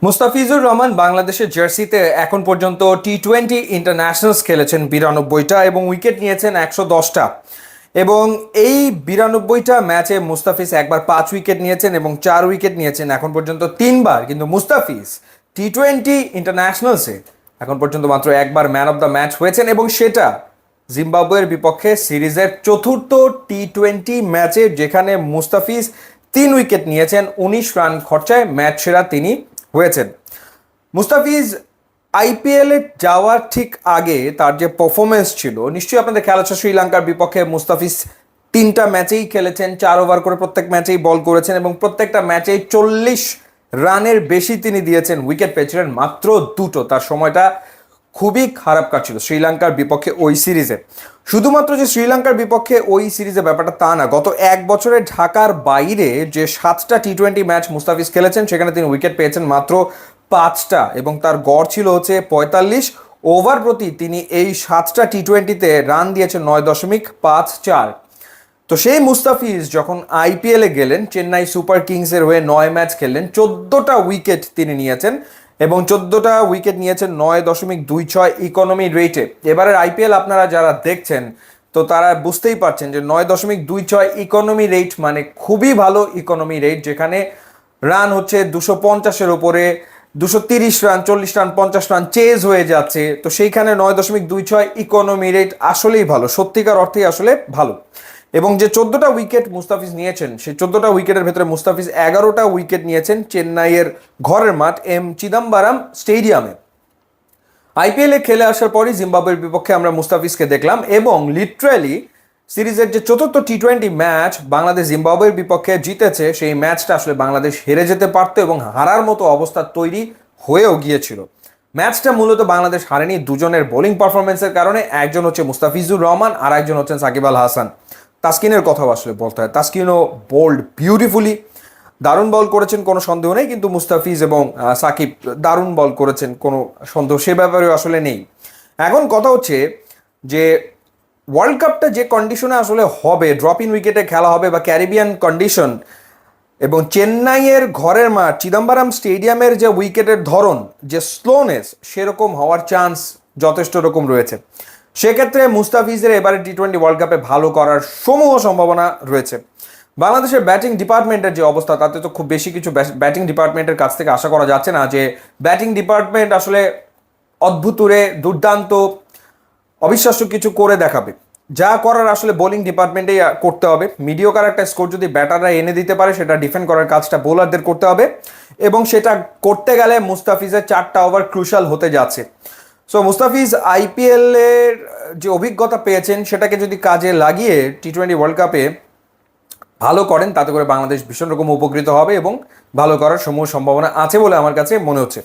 মুস্তাফিজুর রহমান বাংলাদেশের জার্সিতে এখন পর্যন্ত টি-20 ইন্টারন্যাশনালস খেলেছেন 92টা এবং উইকেট নিয়েছেন 110টা। এবং এই 92টা ম্যাচে মুস্তাফিজ একবার 5 উইকেট নিয়েছেন এবং 4 উইকেট নিয়েছেন এখন পর্যন্ত 3বার। কিন্তু মুস্তাফিজ টি-20 ইন্টারন্যাশনালসে এখন পর্যন্ত মাত্র একবার ম্যান অফ দ্য ম্যাচ হয়েছেন, এবং সেটা জিম্বাবুয়ের বিপক্ষে সিরিজের চতুর্থ টি-20 ম্যাচে, যেখানে মুস্তাফিজ 3 উইকেট নিয়েছেন, 19 রান খরচায় ম্যাচ সেরা তিনি হয়েছেন। মুস্তাফিজ আইপিএলে যাওয়ার ঠিক আগে তার যে পারফরমেন্স ছিল, নিশ্চয়ই আপনাদের খেলা আছে। শ্রীলঙ্কার বিপক্ষে মুস্তাফিজ 3টা ম্যাচেই খেলেছেন, 4 ওভার করে প্রত্যেক ম্যাচেই বল করেছেন এবং প্রত্যেকটা ম্যাচেই 40 রানের বেশি তিনি দিয়েছেন। উইকেট পেয়েছিলেন মাত্র 2টো। তার সময়টা খুবই খারাপ কাটছিল শ্রীলঙ্কার বিপক্ষে ওই সিরিজে। শুধুমাত্র যে শ্রীলঙ্কার বিপক্ষে ওই সিরিজে ব্যাপারটা তা না, গত এক বছরে ঢাকার বাইরে যে 7টা টি-20 ম্যাচ মুস্তাফিজ খেলেছেন, সেখানে তিনি উইকেট পেয়েছেন মাত্র 5টা এবং তার গড় ছিল হচ্ছে 45 ওভার প্রতি। তিনি এই 7টা টি-20তে রান দিয়েছেন 9.54। তো সেই মুস্তাফিজ যখন আইপিএলে গেলেন, চেন্নাই সুপার কিংসের হয়ে 9 ম্যাচ খেললেন, 14টা উইকেট তিনি নিয়েছেন এবং 14টা উইকেট নিয়েছেন 9.26 ইকোনমি রেটে। এবারের আইপিএল আপনারা যারা দেখছেন, তো তারা বুঝতেই পারছেন যে 9.26 ইকোনমি রেট মানে খুবই ভালো ইকোনমি রেট, যেখানে রান হচ্ছে 250-এর উপরে, 230 রান, 40 রান, 50 রান চেজ হয়ে যাচ্ছে। তো সেইখানে 9.26 ইকোনমি রেট আসলেই ভালো, সত্যিকার অর্থেই আসলে ভালো। এবং যে 14টা উইকেট মুস্তাফিজ নিয়েছেন, সেই 14টা উইকেটের ভেতরে মুস্তাফিজ 11টা উইকেট নিয়েছেন চেন্নাইয়ের ঘরের মাঠ এম চিদাম্বারাম স্টেডিয়ামে। আইপিএলে খেলে আসার পরই জিম্বাবুয়ের বিপক্ষে আমরা মুস্তাফিজকে দেখলাম এবং লিটারালি সিরিজের যে চতুর্থ টি-20 ম্যাচ বাংলাদেশ জিম্বাবুয়ের বিপক্ষে জিতেছে, সেই ম্যাচটা আসলে বাংলাদেশ হেরে যেতে পারত এবং হারার মতো অবস্থা তৈরি হয়েও গিয়েছিল। ম্যাচটা মূলত বাংলাদেশ হারেনি দুজনের বোলিং পারফরমেন্সের কারণে। একজন হচ্ছে মুস্তাফিজুর রহমান আর একজন হচ্ছেন সাকিব আল হাসান। তাসকিনের কথাও আসলে বলতে হয়, তাসকিনও বোল্ড বিউটিফুলি, দারুণ বল করেছেন, কোনো সন্দেহ নেই। কিন্তু মুস্তাফিজ এবং সাকিব দারুণ বল করেছেন, কোনো সন্দেহ সে ব্যাপারে আসলে নেই। এখন কথা হচ্ছে যে ওয়ার্ল্ড কাপটা যে কন্ডিশনে আসলে হবে, ড্রপ ইন উইকেটে খেলা হবে বা ক্যারিবিয়ান কন্ডিশন, এবং চেন্নাইয়ের ঘরের মাঠ চিদম্বরম স্টেডিয়ামের যে উইকেটের ধরন, যে স্লোনেস, সেরকম হওয়ার চান্স যথেষ্ট রকম রয়েছে। সেক্ষেত্রে মুস্তাফিজের এবারে টি-20 ওয়ার্ল্ড কাপে ভালো করার সমূহ সম্ভাবনা রয়েছে। বাংলাদেশের ব্যাটিং ডিপার্টমেন্টের যে অবস্থা, তাতে তো খুব বেশি কিছু ব্যাটিং ডিপার্টমেন্টের কাছ থেকে আশা করা যাচ্ছে না যে ব্যাটিং ডিপার্টমেন্ট আসলে অদ্ভুতুরে দুর্দান্ত অবিশ্বাস্য কিছু করে দেখাবে। যা করার আসলে বোলিং ডিপার্টমেন্টেই করতে হবে। মিডিওকার একটা স্কোর যদি ব্যাটাররা এনে দিতে পারে, সেটা ডিফেন্ড করার কাজটা বোলারদের করতে হবে এবং সেটা করতে গেলে মুস্তাফিজের 4টা ওভার ক্রুশাল হতে যাচ্ছে। সো মুস্তাফিজ আইপিএল এর যে অভিজ্ঞতা পেয়েছেন, সেটাকে যদি কাজে লাগিয়ে টি-20 ওয়ার্ল্ড কাপে ভালো করেন, তাতে করে বাংলাদেশ ভীষণ রকম উপকৃত হবে এবং ভালো করার সমূহ সম্ভাবনা আছে বলে আমার কাছে মনে হচ্ছে।